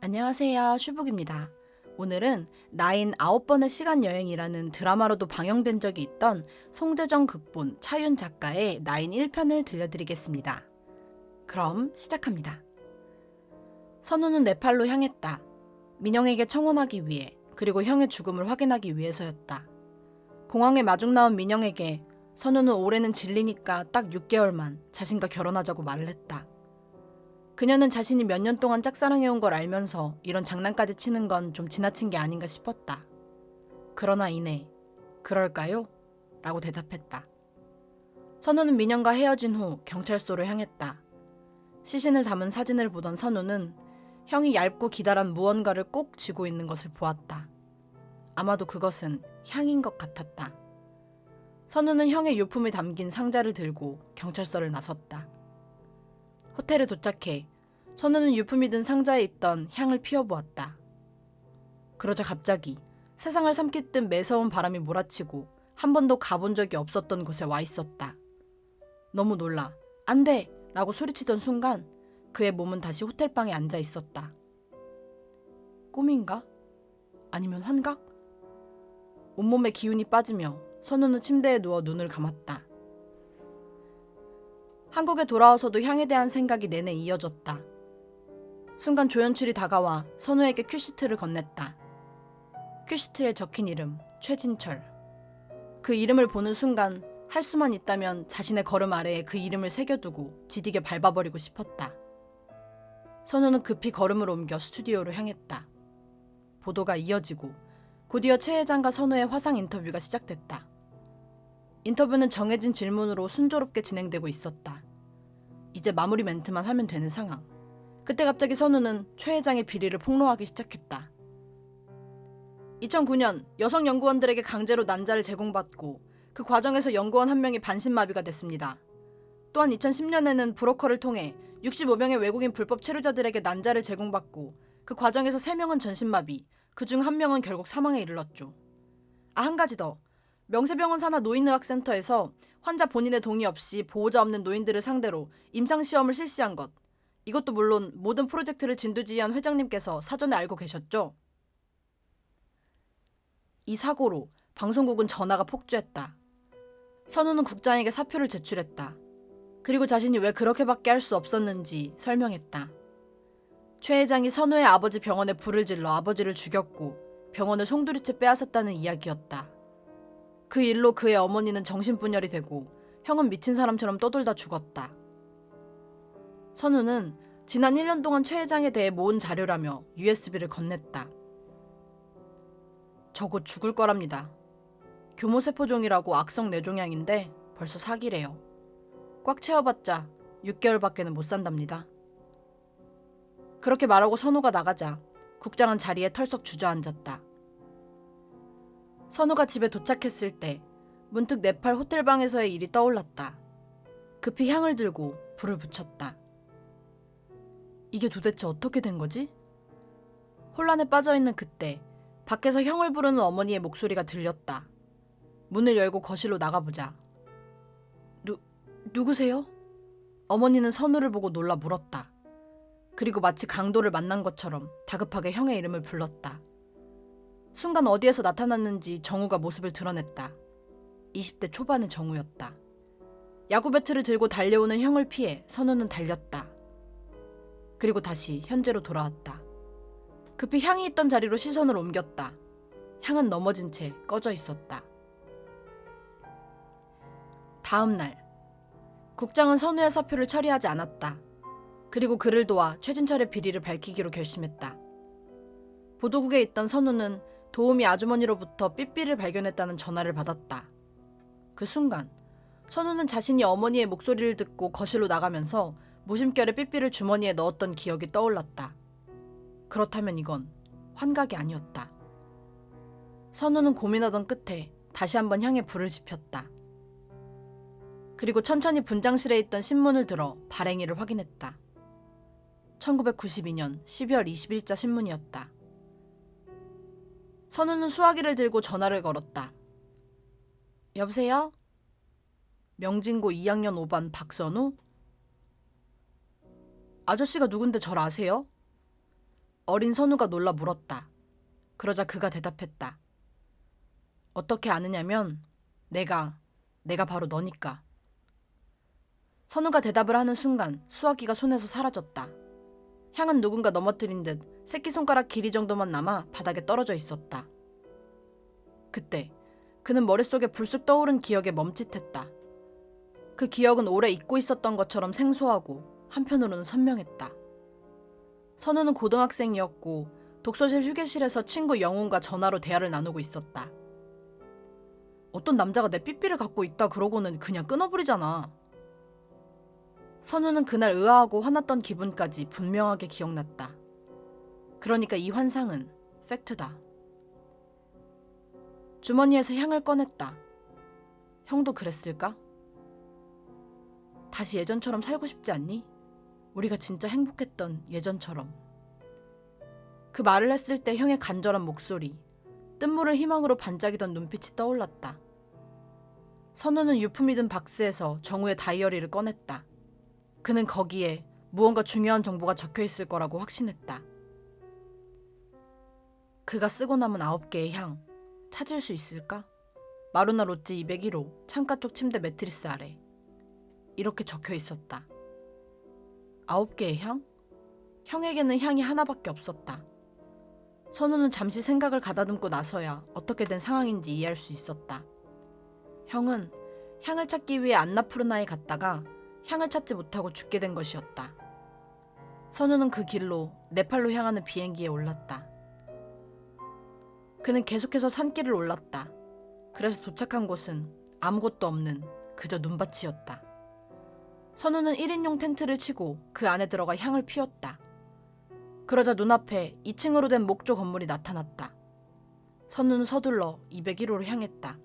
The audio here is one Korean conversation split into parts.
안녕하세요. 슈북입니다. 오늘은 나인 9번의 시간여행이라는 드라마로도 방영된 적이 있던 송재정 극본, 차윤 작가의 나인 1편을 들려드리겠습니다. 그럼 시작합니다. 선우는 네팔로 향했다. 민영에게 청혼하기 위해, 그리고 형의 죽음을 확인하기 위해서였다. 공항에 마중 나온 민영에게 선우는 올해는 질리니까 딱 6개월만 자신과 결혼하자고 말을 했다. 그녀는 자신이 몇 년 동안 짝사랑해온 걸 알면서 이런 장난까지 치는 건 좀 지나친 게 아닌가 싶었다. 그러나 이내 그럴까요? 라고 대답했다. 선우는 민영과 헤어진 후 경찰서로 향했다. 시신을 담은 사진을 보던 선우는 형이 얇고 기다란 무언가를 꼭 쥐고 있는 것을 보았다. 아마도 그것은 향인 것 같았다. 선우는 형의 유품이 담긴 상자를 들고 경찰서를 나섰다. 호텔에 도착해 선우는 유품이 든 상자에 있던 향을 피워보았다. 그러자 갑자기 세상을 삼키듯 매서운 바람이 몰아치고 한 번도 가본 적이 없었던 곳에 와 있었다. 너무 놀라 안 돼! 라고 소리치던 순간 그의 몸은 다시 호텔방에 앉아 있었다. 꿈인가? 아니면 환각? 온몸에 기운이 빠지며 선우는 침대에 누워 눈을 감았다. 한국에 돌아와서도 향에 대한 생각이 내내 이어졌다. 순간 조연출이 다가와 선우에게 큐시트를 건넸다. 큐시트에 적힌 이름 최진철. 그 이름을 보는 순간 할 수만 있다면 자신의 걸음 아래에 그 이름을 새겨두고 지디게 밟아버리고 싶었다. 선우는 급히 걸음을 옮겨 스튜디오로 향했다. 보도가 이어지고 곧이어 최 회장과 선우의 화상 인터뷰가 시작됐다. 인터뷰는 정해진 질문으로 순조롭게 진행되고 있었다. 이제 마무리 멘트만 하면 되는 상황. 그때 갑자기 선우는 최 회장의 비리를 폭로하기 시작했다. 2009년 여성 연구원들에게 강제로 난자를 제공받고 그 과정에서 연구원 한 명이 반신마비가 됐습니다. 또한 2010년에는 브로커를 통해 65명의 외국인 불법 체류자들에게 난자를 제공받고 그 과정에서 3명은 전신마비, 그중 1명은 결국 사망에 이르렀죠. 한 가지 더. 명세병원 산하 노인의학센터에서 환자 본인의 동의 없이 보호자 없는 노인들을 상대로 임상시험을 실시한 것. 이것도 물론 모든 프로젝트를 진두지휘한 회장님께서 사전에 알고 계셨죠? 이 사고로 방송국은 전화가 폭주했다. 선우는 국장에게 사표를 제출했다. 그리고 자신이 왜 그렇게밖에 할 수 없었는지 설명했다. 최 회장이 선우의 아버지 병원에 불을 질러 아버지를 죽였고 병원을 송두리째 빼앗았다는 이야기였다. 그 일로 그의 어머니는 정신분열이 되고 형은 미친 사람처럼 떠돌다 죽었다. 선우는 지난 1년 동안 최 회장에 대해 모은 자료라며 USB를 건넸다. 저 곧 죽을 거랍니다. 교모세포종이라고 악성 뇌종양인데 벌써 사기래요. 꽉 채워봤자 6개월밖에는 못 산답니다. 그렇게 말하고 선우가 나가자 국장은 자리에 털썩 주저앉았다. 선우가 집에 도착했을 때 문득 네팔 호텔방에서의 일이 떠올랐다. 급히 향을 들고 불을 붙였다. 이게 도대체 어떻게 된 거지? 혼란에 빠져있는 그때 밖에서 형을 부르는 어머니의 목소리가 들렸다. 문을 열고 거실로 나가보자. 누구세요? 어머니는 선우를 보고 놀라 물었다. 그리고 마치 강도를 만난 것처럼 다급하게 형의 이름을 불렀다. 순간 어디에서 나타났는지 정우가 모습을 드러냈다. 20대 초반의 정우였다. 야구 배트를 들고 달려오는 형을 피해 선우는 달렸다. 그리고 다시 현재로 돌아왔다. 급히 향이 있던 자리로 시선을 옮겼다. 향은 넘어진 채 꺼져 있었다. 다음 날 국장은 선우의 사표를 처리하지 않았다. 그리고 그를 도와 최진철의 비리를 밝히기로 결심했다. 보도국에 있던 선우는 도우미 아주머니로부터 삐삐를 발견했다는 전화를 받았다. 그 순간 선우는 자신이 어머니의 목소리를 듣고 거실로 나가면서 무심결에 삐삐를 주머니에 넣었던 기억이 떠올랐다. 그렇다면 이건 환각이 아니었다. 선우는 고민하던 끝에 다시 한번 향에 불을 지폈다. 그리고 천천히 분장실에 있던 신문을 들어 발행일을 확인했다. 1992년 12월 20일자 신문이었다. 선우는 수화기를 들고 전화를 걸었다. 여보세요? 명진고 2학년 5반 박선우? 아저씨가 누군데 절 아세요? 어린 선우가 놀라 물었다. 그러자 그가 대답했다. 어떻게 아느냐면 내가 바로 너니까. 선우가 대답을 하는 순간 수화기가 손에서 사라졌다. 향은 누군가 넘어뜨린 듯 새끼손가락 길이 정도만 남아 바닥에 떨어져 있었다. 그때 그는 머릿속에 불쑥 떠오른 기억에 멈칫했다. 그 기억은 오래 잊고 있었던 것처럼 생소하고 한편으로는 선명했다. 선우는 고등학생이었고 독서실 휴게실에서 친구 영훈과 전화로 대화를 나누고 있었다. 어떤 남자가 내 삐삐를 갖고 있다 그러고는 그냥 끊어버리잖아. 선우는 그날 의아하고 화났던 기분까지 분명하게 기억났다. 그러니까 이 환상은 팩트다. 주머니에서 향을 꺼냈다. 형도 그랬을까? 다시 예전처럼 살고 싶지 않니? 우리가 진짜 행복했던 예전처럼. 그 말을 했을 때 형의 간절한 목소리, 뜬물을 희망으로 반짝이던 눈빛이 떠올랐다. 선우는 유품이 든 박스에서 정우의 다이어리를 꺼냈다. 그는 거기에 무언가 중요한 정보가 적혀 있을 거라고 확신했다. 그가 쓰고 남은 9개의 향, 찾을 수 있을까? 마루나 로찌 201호 창가 쪽 침대 매트리스 아래. 이렇게 적혀 있었다. 9개의 향? 형에게는 향이 하나밖에 없었다. 선우는 잠시 생각을 가다듬고 나서야 어떻게 된 상황인지 이해할 수 있었다. 형은 향을 찾기 위해 안나푸르나에 갔다가 향을 찾지 못하고 죽게 된 것이었다. 선우는 그 길로 네팔로 향하는 비행기에 올랐다. 그는 계속해서 산길을 올랐다. 그래서 도착한 곳은 아무것도 없는 그저 눈밭이었다. 선우는 1인용 텐트를 치고 그 안에 들어가 향을 피웠다. 그러자 눈앞에 2층으로 된 목조 건물이 나타났다. 선우는 서둘러 201호로 향했다.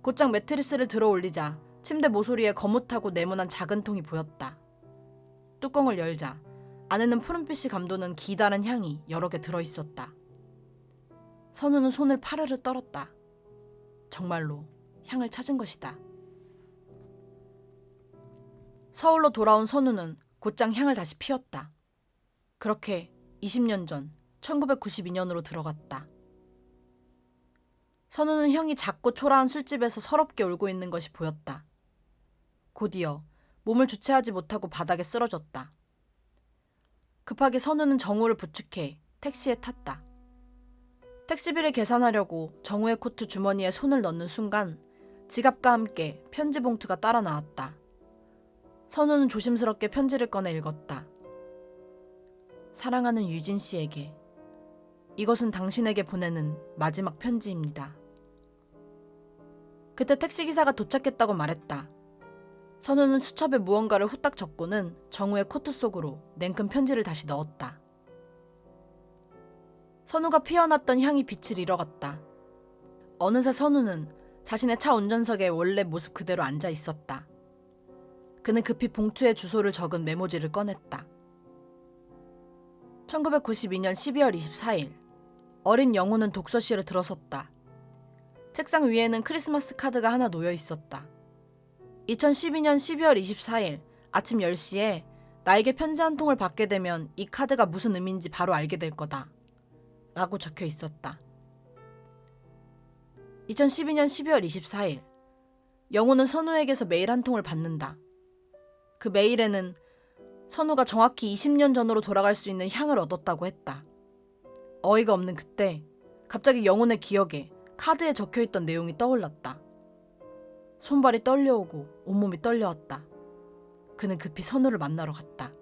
곧장 매트리스를 들어 올리자 침대 모서리에 거뭇하고 네모난 작은 통이 보였다. 뚜껑을 열자 안에는 푸른빛이 감도는 기다란 향이 여러 개 들어있었다. 선우는 손을 파르르 떨었다. 정말로 향을 찾은 것이다. 서울로 돌아온 선우는 곧장 향을 다시 피웠다. 그렇게 20년 전 1992년으로 들어갔다. 선우는 형이 작고 초라한 술집에서 서럽게 울고 있는 것이 보였다. 곧이어 몸을 주체하지 못하고 바닥에 쓰러졌다. 급하게 선우는 정우를 부축해 택시에 탔다. 택시비를 계산하려고 정우의 코트 주머니에 손을 넣는 순간 지갑과 함께 편지 봉투가 따라 나왔다. 선우는 조심스럽게 편지를 꺼내 읽었다. 사랑하는 유진 씨에게. 이것은 당신에게 보내는 마지막 편지입니다. 그때 택시기사가 도착했다고 말했다. 선우는 수첩에 무언가를 후딱 적고는 정우의 코트 속으로 냉큼 편지를 다시 넣었다. 선우가 피어났던 향이 빛을 잃어갔다. 어느새 선우는 자신의 차 운전석에 원래 모습 그대로 앉아 있었다. 그는 급히 봉투에 주소를 적은 메모지를 꺼냈다. 1992년 12월 24일 어린 영호는 독서실에 들어섰다. 책상 위에는 크리스마스 카드가 하나 놓여 있었다. 2012년 12월 24일 아침 10시에 나에게 편지 한 통을 받게 되면 이 카드가 무슨 의미인지 바로 알게 될 거다. 라고 적혀 있었다. 2012년 12월 24일 영호는 선우에게서 메일 한 통을 받는다. 그 메일에는 선우가 정확히 20년 전으로 돌아갈 수 있는 향을 얻었다고 했다. 어이가 없는 그때 갑자기 영혼의 기억에 카드에 적혀있던 내용이 떠올랐다. 손발이 떨려오고 온몸이 떨려왔다. 그는 급히 선우를 만나러 갔다.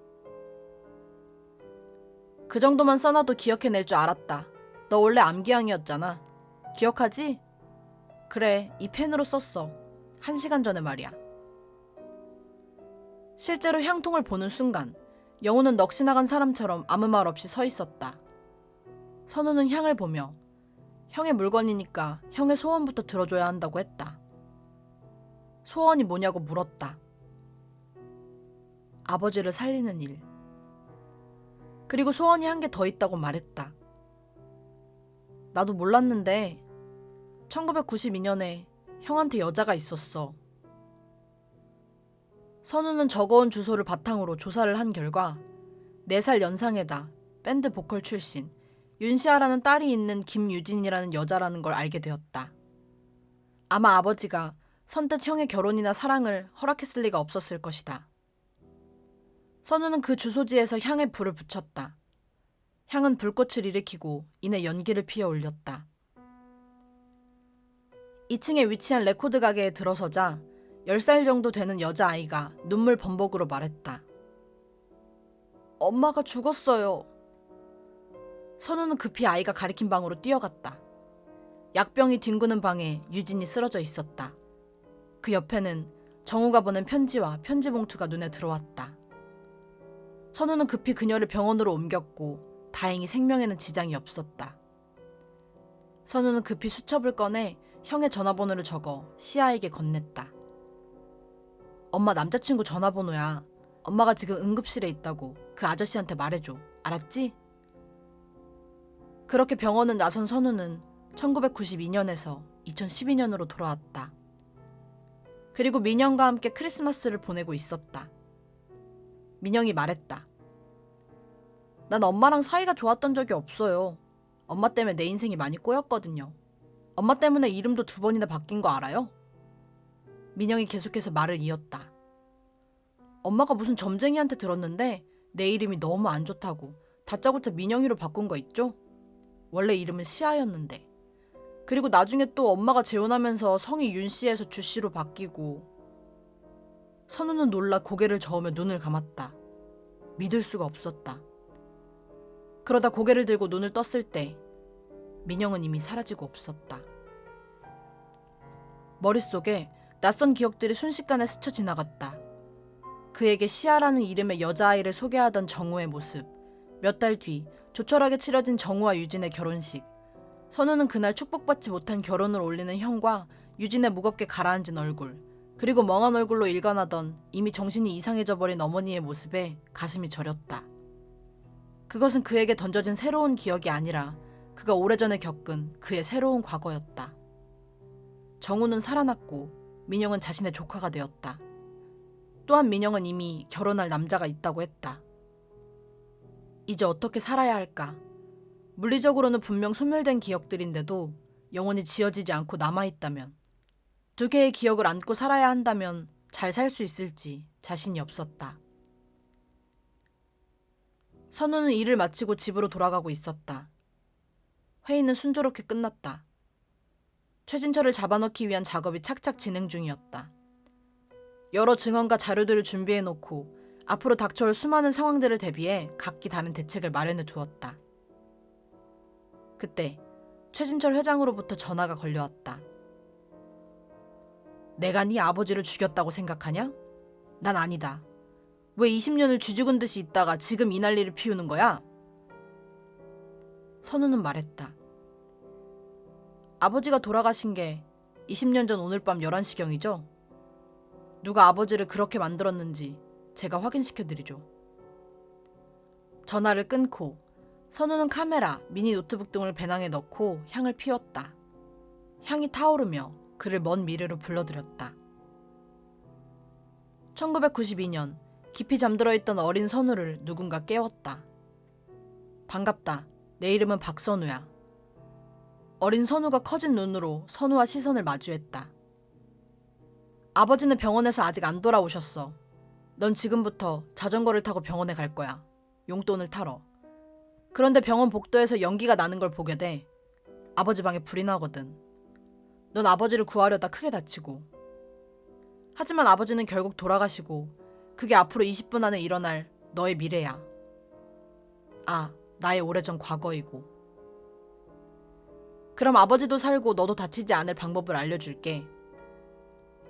그 정도만 써놔도 기억해낼 줄 알았다. 너 원래 암기향이었잖아. 기억하지? 그래, 이 펜으로 썼어. 1시간 전에 말이야. 실제로 향통을 보는 순간 영호는 넋이 나간 사람처럼 아무 말 없이 서 있었다. 선우는 향을 보며 형의 물건이니까 형의 소원부터 들어줘야 한다고 했다. 소원이 뭐냐고 물었다. 아버지를 살리는 일. 그리고 소원이 한 개 더 있다고 말했다. 나도 몰랐는데 1992년에 형한테 여자가 있었어. 선우는 적어온 주소를 바탕으로 조사를 한 결과 4살 연상에다 밴드 보컬 출신 윤시아라는 딸이 있는 김유진이라는 여자라는 걸 알게 되었다. 아마 아버지가 선뜻 형의 결혼이나 사랑을 허락했을 리가 없었을 것이다. 선우는 그 주소지에서 향에 불을 붙였다. 향은 불꽃을 일으키고 이내 연기를 피워 올렸다. 2층에 위치한 레코드 가게에 들어서자 10살 정도 되는 여자아이가 눈물 범벅으로 말했다. 엄마가 죽었어요. 선우는 급히 아이가 가리킨 방으로 뛰어갔다. 약병이 뒹구는 방에 유진이 쓰러져 있었다. 그 옆에는 정우가 보낸 편지와 편지 봉투가 눈에 들어왔다. 선우는 급히 그녀를 병원으로 옮겼고 다행히 생명에는 지장이 없었다. 선우는 급히 수첩을 꺼내 형의 전화번호를 적어 시아에게 건넸다. 엄마 남자친구 전화번호야. 엄마가 지금 응급실에 있다고 그 아저씨한테 말해줘. 알았지? 그렇게 병원을 나선 선우는 1992년에서 2012년으로 돌아왔다. 그리고 민영과 함께 크리스마스를 보내고 있었다. 민영이 말했다. 난 엄마랑 사이가 좋았던 적이 없어요. 엄마 때문에 내 인생이 많이 꼬였거든요. 엄마 때문에 이름도 2번이나 바뀐 거 알아요? 민영이 계속해서 말을 이었다. 엄마가 무슨 점쟁이한테 들었는데 내 이름이 너무 안 좋다고 다짜고짜 민영이로 바꾼 거 있죠? 원래 이름은 시아였는데. 그리고 나중에 또 엄마가 재혼하면서 성이 윤씨에서 주씨로 바뀌고. 선우는 놀라 고개를 저으며 눈을 감았다. 믿을 수가 없었다. 그러다 고개를 들고 눈을 떴을 때 민영은 이미 사라지고 없었다. 머릿속에 낯선 기억들이 순식간에 스쳐 지나갔다. 그에게 시아라는 이름의 여자아이를 소개하던 정우의 모습, 몇 달 뒤 조촐하게 치러진 정우와 유진의 결혼식, 선우는 그날 축복받지 못한 결혼을 올리는 형과 유진의 무겁게 가라앉은 얼굴, 그리고 멍한 얼굴로 일관하던 이미 정신이 이상해져 버린 어머니의 모습에 가슴이 저렸다. 그것은 그에게 던져진 새로운 기억이 아니라 그가 오래전에 겪은 그의 새로운 과거였다. 정우는 살아났고 민영은 자신의 조카가 되었다. 또한 민영은 이미 결혼할 남자가 있다고 했다. 이제 어떻게 살아야 할까? 물리적으로는 분명 소멸된 기억들인데도 영원히 지워지지 않고 남아있다면, 2개의 기억을 안고 살아야 한다면 잘 살 수 있을지 자신이 없었다. 선우는 일을 마치고 집으로 돌아가고 있었다. 회의는 순조롭게 끝났다. 최진철을 잡아넣기 위한 작업이 착착 진행 중이었다. 여러 증언과 자료들을 준비해놓고 앞으로 닥쳐올 수많은 상황들을 대비해 각기 다른 대책을 마련해 두었다. 그때 최진철 회장으로부터 전화가 걸려왔다. 내가 네 아버지를 죽였다고 생각하냐? 난 아니다. 왜 20년을 쥐죽은 듯이 있다가 지금 이 난리를 피우는 거야? 선우는 말했다. 아버지가 돌아가신 게 20년 전 오늘 밤 11시경이죠? 누가 아버지를 그렇게 만들었는지 제가 확인시켜드리죠. 전화를 끊고 선우는 카메라, 미니 노트북 등을 배낭에 넣고 향을 피웠다. 향이 타오르며 그를 먼 미래로 불러들였다. 1992년 깊이 잠들어 있던 어린 선우를 누군가 깨웠다. 반갑다. 내 이름은 박선우야. 어린 선우가 커진 눈으로 선우와 시선을 마주했다. 아버지는 병원에서 아직 안 돌아오셨어. 넌 지금부터 자전거를 타고 병원에 갈 거야. 용돈을 타러. 그런데 병원 복도에서 연기가 나는 걸 보게 돼. 아버지 방에 불이 나거든. 넌 아버지를 구하려다 크게 다치고. 하지만 아버지는 결국 돌아가시고 그게 앞으로 20분 안에 일어날 너의 미래야. 아, 나의 오래전 과거이고. 그럼 아버지도 살고 너도 다치지 않을 방법을 알려줄게.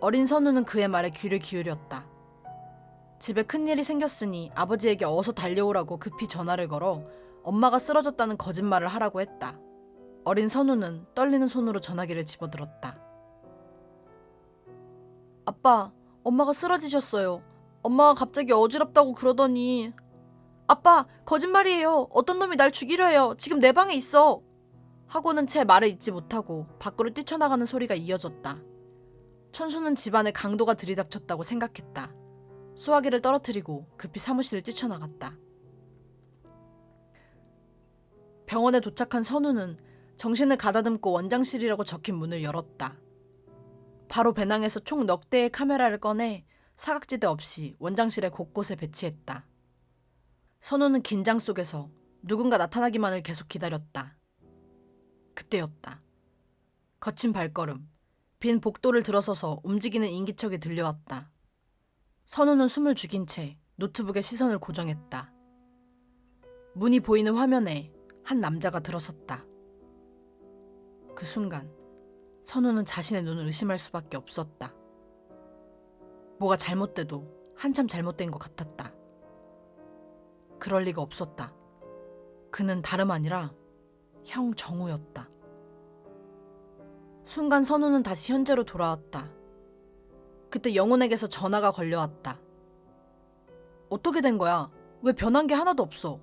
어린 선우는 그의 말에 귀를 기울였다. 집에 큰일이 생겼으니 아버지에게 어서 달려오라고 급히 전화를 걸어 엄마가 쓰러졌다는 거짓말을 하라고 했다. 어린 선우는 떨리는 손으로 전화기를 집어들었다. 아빠, 엄마가 쓰러지셨어요. 엄마가 갑자기 어지럽다고 그러더니. 아빠, 거짓말이에요. 어떤 놈이 날 죽이려 해요. 지금 내 방에 있어. 하고는 채 말을 잇지 못하고 밖으로 뛰쳐나가는 소리가 이어졌다. 천수는 집안에 강도가 들이닥쳤다고 생각했다. 수화기를 떨어뜨리고 급히 사무실을 뛰쳐나갔다. 병원에 도착한 선우는 정신을 가다듬고 원장실이라고 적힌 문을 열었다. 바로 배낭에서 총 넉 대의 카메라를 꺼내 사각지대 없이 원장실의 곳곳에 배치했다. 선우는 긴장 속에서 누군가 나타나기만을 계속 기다렸다. 그때였다. 거친 발걸음, 빈 복도를 들어서서 움직이는 인기척이 들려왔다. 선우는 숨을 죽인 채 노트북에 시선을 고정했다. 문이 보이는 화면에 한 남자가 들어섰다. 그 순간 선우는 자신의 눈을 의심할 수밖에 없었다. 뭐가 잘못돼도 한참 잘못된 것 같았다. 그럴 리가 없었다. 그는 다름 아니라 형 정우였다. 순간 선우는 다시 현재로 돌아왔다. 그때 영훈에게서 전화가 걸려왔다. 어떻게 된 거야? 왜 변한 게 하나도 없어?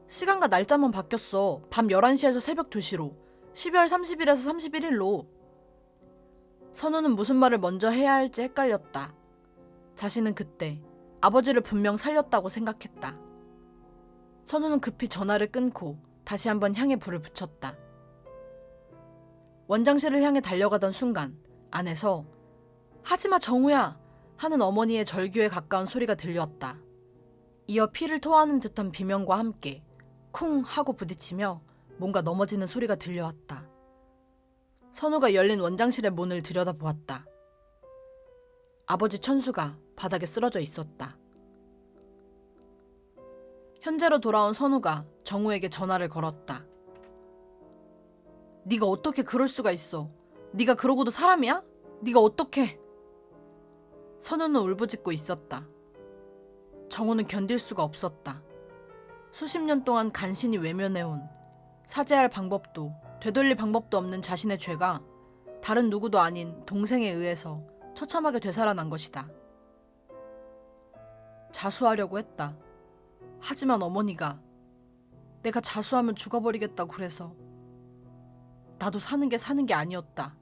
시간과 날짜만 바뀌었어. 밤 11시에서 새벽 2시로. 12월 30일에서 31일로. 선우는 무슨 말을 먼저 해야 할지 헷갈렸다. 자신은 그때 아버지를 분명 살렸다고 생각했다. 선우는 급히 전화를 끊고 다시 한번 향에 불을 붙였다. 원장실을 향해 달려가던 순간 안에서 하지마 정우야 하는 어머니의 절규에 가까운 소리가 들려왔다. 이어 피를 토하는 듯한 비명과 함께 쿵 하고 부딪히며 뭔가 넘어지는 소리가 들려왔다. 선우가 열린 원장실의 문을 들여다보았다. 아버지 천수가 바닥에 쓰러져 있었다. 현재로 돌아온 선우가 정우에게 전화를 걸었다. 네가 어떻게 그럴 수가 있어? 네가 그러고도 사람이야? 네가 어떻게? 선우는 울부짖고 있었다. 정우는 견딜 수가 없었다. 수십 년 동안 간신히 외면해온 사죄할 방법도 되돌릴 방법도 없는 자신의 죄가 다른 누구도 아닌 동생에 의해서 처참하게 되살아난 것이다. 자수하려고 했다. 하지만 어머니가 내가 자수하면 죽어버리겠다고 그래서 나도 사는 게 아니었다.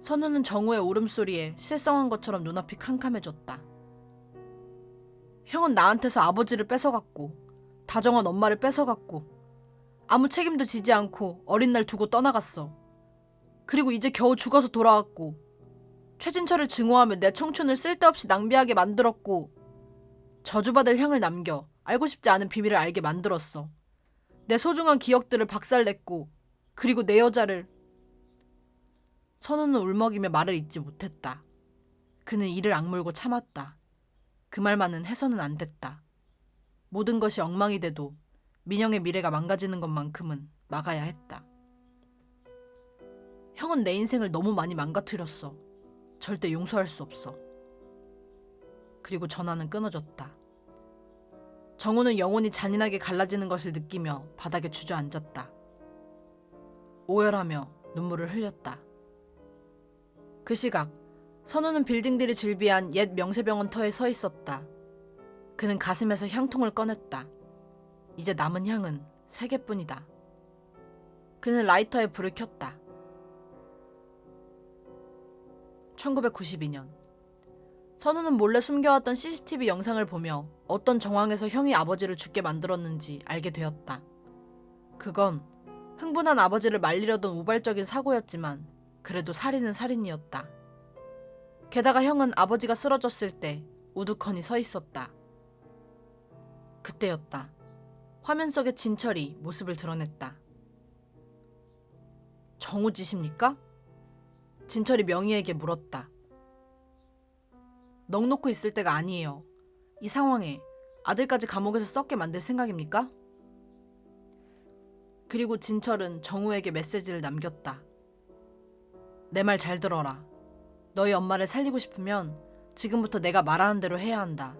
선우는 정우의 울음소리에 실성한 것처럼 눈앞이 캄캄해졌다. 형은 나한테서 아버지를 뺏어갔고 다정한 엄마를 뺏어갔고 아무 책임도 지지 않고 어린 날 두고 떠나갔어. 그리고 이제 겨우 죽어서 돌아왔고 최진철을 증오하며 내 청춘을 쓸데없이 낭비하게 만들었고 저주받을 향을 남겨 알고 싶지 않은 비밀을 알게 만들었어. 내 소중한 기억들을 박살냈고 그리고 내 여자를. 선우는 울먹이며 말을 잇지 못했다. 그는 이를 악물고 참았다. 그 말만은 해서는 안 됐다. 모든 것이 엉망이 돼도 민영의 미래가 망가지는 것만큼은 막아야 했다. 형은 내 인생을 너무 많이 망가뜨렸어. 절대 용서할 수 없어. 그리고 전화는 끊어졌다. 정우는 영혼이 잔인하게 갈라지는 것을 느끼며 바닥에 주저앉았다. 오열하며 눈물을 흘렸다. 그 시각 선우는 빌딩들이 질비한 옛 명세병원 터에 서 있었다. 그는 가슴에서 향통을 꺼냈다. 이제 남은 향은 3개뿐이다. 그는 라이터에 불을 켰다. 1992년 선우는 몰래 숨겨왔던 CCTV 영상을 보며 어떤 정황에서 형이 아버지를 죽게 만들었는지 알게 되었다. 그건 흥분한 아버지를 말리려던 우발적인 사고였지만 그래도 살인은 살인이었다. 게다가 형은 아버지가 쓰러졌을 때 우두커니 서 있었다. 그때였다. 화면 속의 진철이 모습을 드러냈다. 정우 짓입니까? 진철이 명희에게 물었다. 넋 놓고 있을 때가 아니에요. 이 상황에 아들까지 감옥에서 썩게 만들 생각입니까? 그리고 진철은 정우에게 메시지를 남겼다. 내 말 잘 들어라. 너희 엄마를 살리고 싶으면 지금부터 내가 말하는 대로 해야 한다.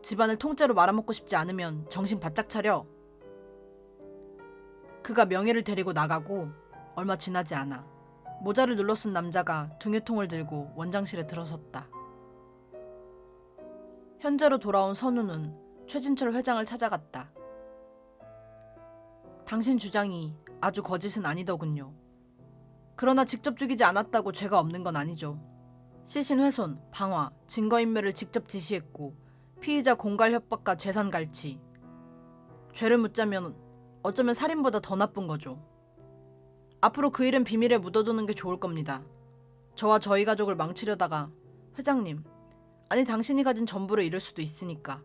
집안을 통째로 말아먹고 싶지 않으면 정신 바짝 차려. 그가 명예를 데리고 나가고 얼마 지나지 않아 모자를 눌러쓴 남자가 등유통을 들고 원장실에 들어섰다. 현재로 돌아온 선우는 최진철 회장을 찾아갔다. 당신 주장이 아주 거짓은 아니더군요. 그러나 직접 죽이지 않았다고 죄가 없는 건 아니죠. 시신 훼손, 방화, 증거인멸을 직접 지시했고 피의자 공갈 협박과 재산 갈취. 죄를 묻자면 어쩌면 살인보다 더 나쁜 거죠. 앞으로 그 일은 비밀에 묻어두는 게 좋을 겁니다. 저와 저희 가족을 망치려다가 회장님, 아니 당신이 가진 전부를 잃을 수도 있으니까.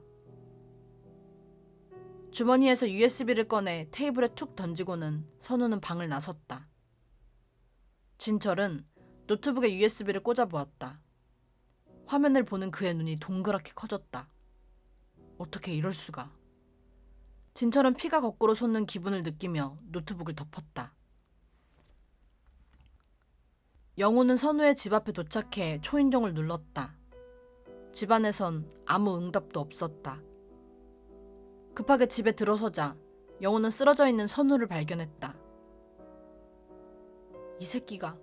주머니에서 USB를 꺼내 테이블에 툭 던지고는 선우는 방을 나섰다. 진철은 노트북에 USB를 꽂아보았다. 화면을 보는 그의 눈이 동그랗게 커졌다. 어떻게 이럴 수가. 진철은 피가 거꾸로 솟는 기분을 느끼며 노트북을 덮었다. 영호는 선우의 집 앞에 도착해 초인종을 눌렀다. 집안에선 아무 응답도 없었다. 급하게 집에 들어서자 영호는 쓰러져 있는 선우를 발견했다. 이 새끼가,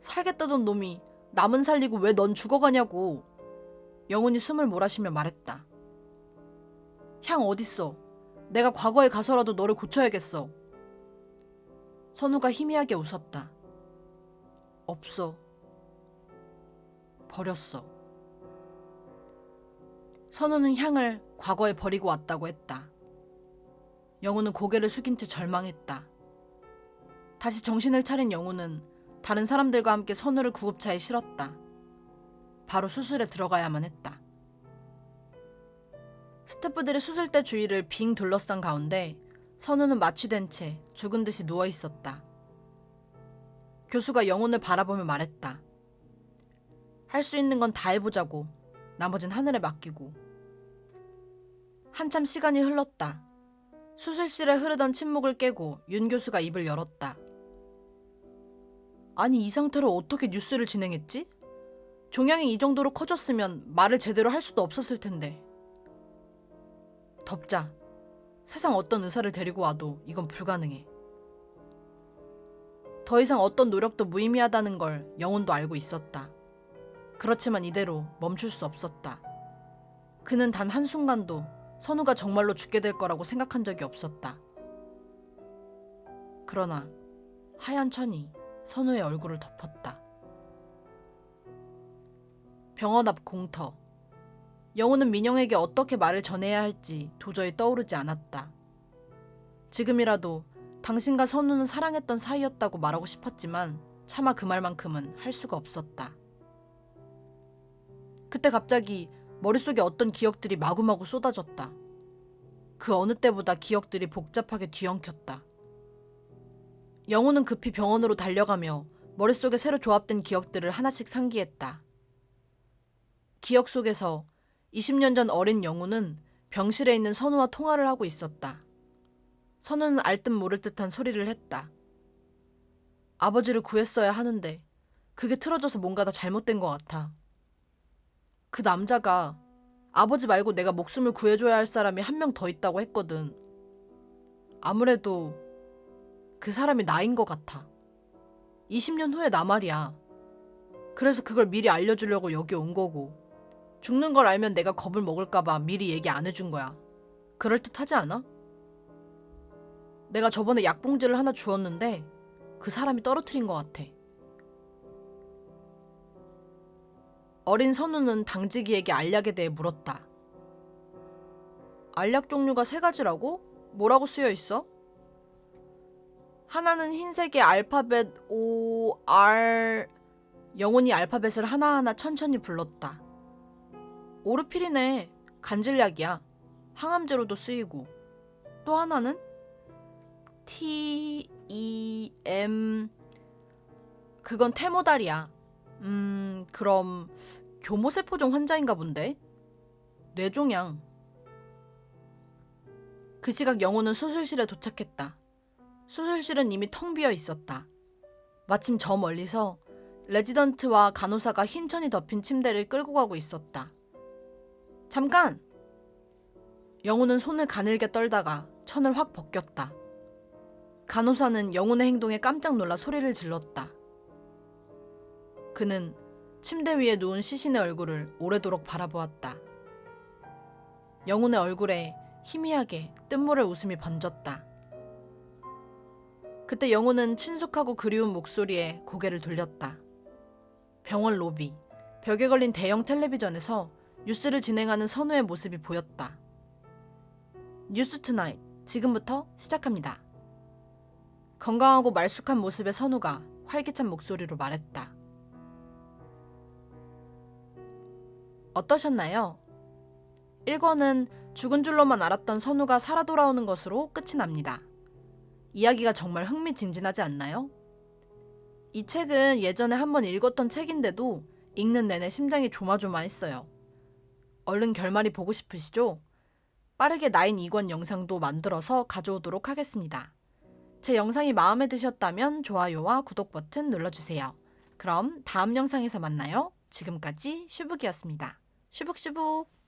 살겠다던 놈이 남은 살리고 왜 넌 죽어가냐고. 영훈이 숨을 몰아쉬며 말했다. 향 어딨어? 내가 과거에 가서라도 너를 고쳐야겠어. 선우가 희미하게 웃었다. 없어. 버렸어. 선우는 향을 과거에 버리고 왔다고 했다. 영훈은 고개를 숙인 채 절망했다. 다시 정신을 차린 영훈은 다른 사람들과 함께 선우를 구급차에 실었다. 바로 수술에 들어가야만 했다. 스태프들이 수술대 주위를 빙 둘러싼 가운데 선우는 마취된 채 죽은 듯이 누워 있었다. 교수가 영훈을 바라보며 말했다. 할 수 있는 건 다 해보자고. 나머진 하늘에 맡기고. 한참 시간이 흘렀다. 수술실에 흐르던 침묵을 깨고 윤 교수가 입을 열었다. 아니 이 상태로 어떻게 뉴스를 진행했지? 종양이 이 정도로 커졌으면 말을 제대로 할 수도 없었을 텐데. 덮자. 세상 어떤 의사를 데리고 와도 이건 불가능해. 더 이상 어떤 노력도 무의미하다는 걸 영훈도 알고 있었다. 그렇지만 이대로 멈출 수 없었다. 그는 단 한순간도 선우가 정말로 죽게 될 거라고 생각한 적이 없었다. 그러나 하얀 천이 선우의 얼굴을 덮었다. 병원 앞 공터. 영훈은 민영에게 어떻게 말을 전해야 할지 도저히 떠오르지 않았다. 지금이라도 당신과 선우는 사랑했던 사이였다고 말하고 싶었지만 차마 그 말만큼은 할 수가 없었다. 그때 갑자기 머릿속에 어떤 기억들이 마구마구 쏟아졌다. 그 어느 때보다 기억들이 복잡하게 뒤엉켰다. 영훈은 급히 병원으로 달려가며 머릿속에 새로 조합된 기억들을 하나씩 상기했다. 기억 속에서 20년 전 어린 영훈은 병실에 있는 선우와 통화를 하고 있었다. 선우는 알 듯 모를 듯한 소리를 했다. 아버지를 구했어야 하는데 그게 틀어져서 뭔가 다 잘못된 것 같아. 그 남자가 아버지 말고 내가 목숨을 구해줘야 할 사람이 한 명 더 있다고 했거든. 아무래도 그 사람이 나인 것 같아. 20년 후에 나 말이야. 그래서 그걸 미리 알려주려고 여기 온 거고. 죽는 걸 알면 내가 겁을 먹을까봐 미리 얘기 안 해준 거야. 그럴듯하지 않아? 내가 저번에 약봉지를 하나 주었는데 그 사람이 떨어뜨린 것 같아. 어린 선우는 당직이에게 알약에 대해 물었다. 알약 종류가 3가지라고? 뭐라고 쓰여 있어? 하나는 흰색의 알파벳 O, R... 영훈이 알파벳을 하나하나 천천히 불렀다. 오르필이네. 간질약이야. 항암제로도 쓰이고. 또 하나는? T, E, M... 그건 테모달이야. 그럼 교모세포종 환자인가 본데? 뇌종양. 그 시각 영호는 수술실에 도착했다. 수술실은 이미 텅 비어 있었다. 마침 저 멀리서 레지던트와 간호사가 흰 천이 덮인 침대를 끌고 가고 있었다. 잠깐! 영호는 손을 가늘게 떨다가 천을 확 벗겼다. 간호사는 영훈의 행동에 깜짝 놀라 소리를 질렀다. 그는 침대 위에 누운 시신의 얼굴을 오래도록 바라보았다. 영훈의 얼굴에 희미하게 뜬모를 웃음이 번졌다. 그때 영훈은 친숙하고 그리운 목소리에 고개를 돌렸다. 병원 로비, 벽에 걸린 대형 텔레비전에서 뉴스를 진행하는 선우의 모습이 보였다. 뉴스 투나잇, 지금부터 시작합니다. 건강하고 말쑥한 모습의 선우가 활기찬 목소리로 말했다. 어떠셨나요? 1권은 죽은 줄로만 알았던 선우가 살아 돌아오는 것으로 끝이 납니다. 이야기가 정말 흥미진진하지 않나요? 이 책은 예전에 한번 읽었던 책인데도 읽는 내내 심장이 조마조마했어요. 얼른 결말이 보고 싶으시죠? 빠르게 나인 2권 영상도 만들어서 가져오도록 하겠습니다. 제 영상이 마음에 드셨다면 좋아요와 구독 버튼 눌러주세요. 그럼 다음 영상에서 만나요. 지금까지 슈북이었습니다. 슈북슈북.